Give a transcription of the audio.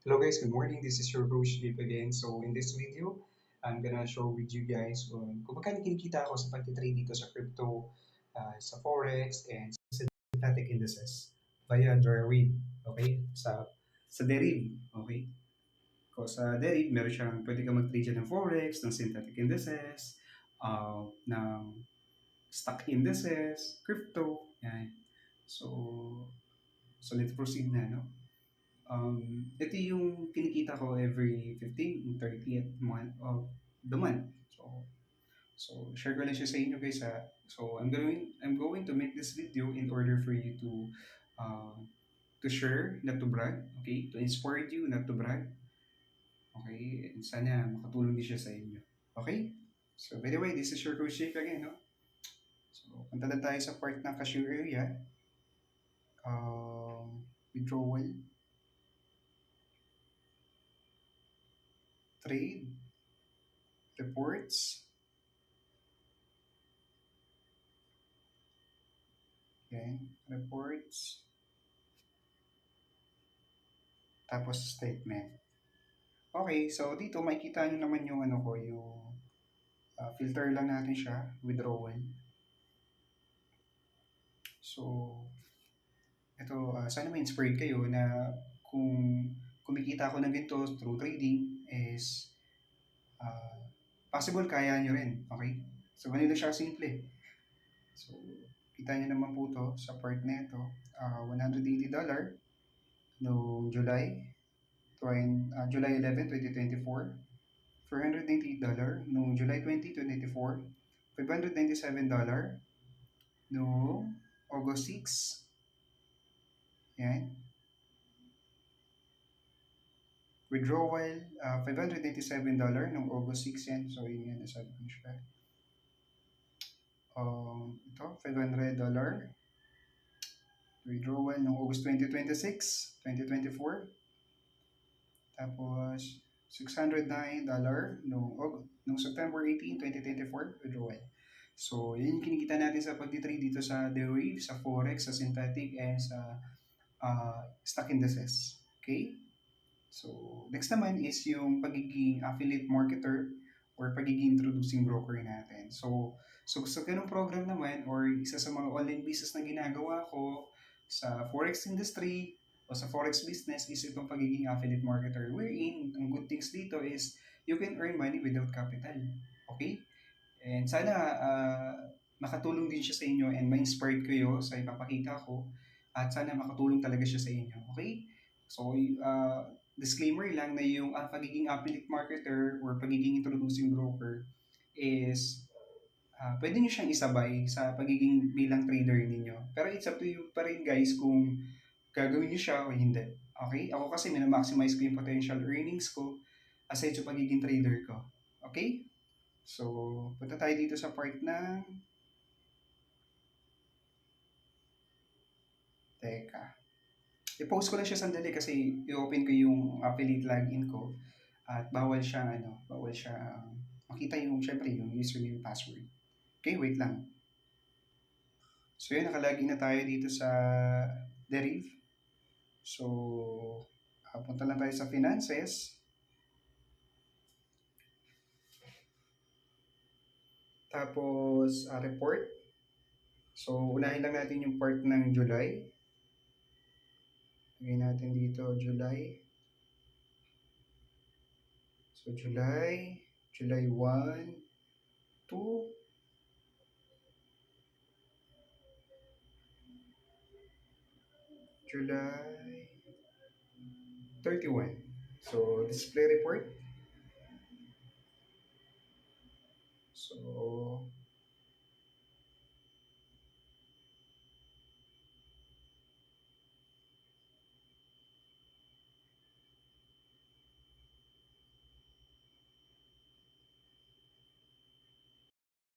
Hello guys, good morning. This is your coach Dave again. So in this video, I'm gonna show with you guys kung magkano kinikita ako sa pagtitrade dito sa crypto, sa forex, and sa synthetic indices via Derived. Okay? Sa Deriv. Okay? Kung sa Deriv, meron siyang pwede ka mag-trade dyan ng forex, ng synthetic indices, ng stock indices, crypto. Yan. So, let's proceed na, no? Ito yung kinikita ko every 15 and 30th month of the month. Share ko lang siya sa inyo guys ha. So I'm going to make this video in order for you uh, to share, not to brag, okay? To inspire you, not to brag, okay? And sana makatulong din siya sa inyo, okay? So by the way, this is your coach Jake again, no? So punta na tayo sa part ng cashier area, withdrawal, trade, reports, okay? Reports, tapos statement. Okay, so dito makikita nyo naman yung ano ko, yung filter lang natin siya, withdrawal. So, ito, sana ma-inspired kayo na kung kumikita ako ng ganito through trading is uh, possible kaya nyo rin, okay? So, ganito siya simple. So, kita nyo naman po to sa part na ito, $180 no July 11, 2024. $498 noong July 20, 2024, $597 noong August 6, yan. Withdrawal, $587 noong August 6 yan. So, yun yan, nasabi ko siya. Ito, $500 withdrawal noong August 2026, 2024. Tapos, $609 noong September 18, 2024, withdrawal. So, yun yung kinikita natin sa pagtitrade dito sa The Wave, sa Forex, sa Synthetic, and sa stock indices. Okay? So, next naman is yung pagiging affiliate marketer or pagiging introducing broker natin. So sa ganung program naman or isa sa mga online business na ginagawa ko sa Forex industry o sa Forex business is itong pagiging affiliate marketer. Wherein, ang good things dito is you can earn money without capital. Okay? And sana makatulong din siya sa inyo and ma-inspired kayo sa ipapakita ko at sana makatulong talaga siya sa inyo. Okay? So, disclaimer lang na yung pagiging affiliate marketer or pagiging introducing broker is pwede nyo siyang isabay sa pagiging bilang trader ninyo. Pero it's up to you pa rin guys kung gagawin nyo siya o hindi. Okay? Ako kasi minamaximize ko yung potential earnings ko aside sa pagiging trader ko. Okay? So, punta tayo dito sa part ng teka. I-post ko lang siya sandali kasi i-open ko yung affiliate login ko at bawal siya makita yung, syempre, yung username password. Okay, wait lang. So yun, nakalagin na tayo dito sa Deriv. So, punta lang tayo sa finances. Tapos, report. So, unahin lang natin yung part ng July. Lagay natin dito, July. So, July 1, 2, July 31. So, display report.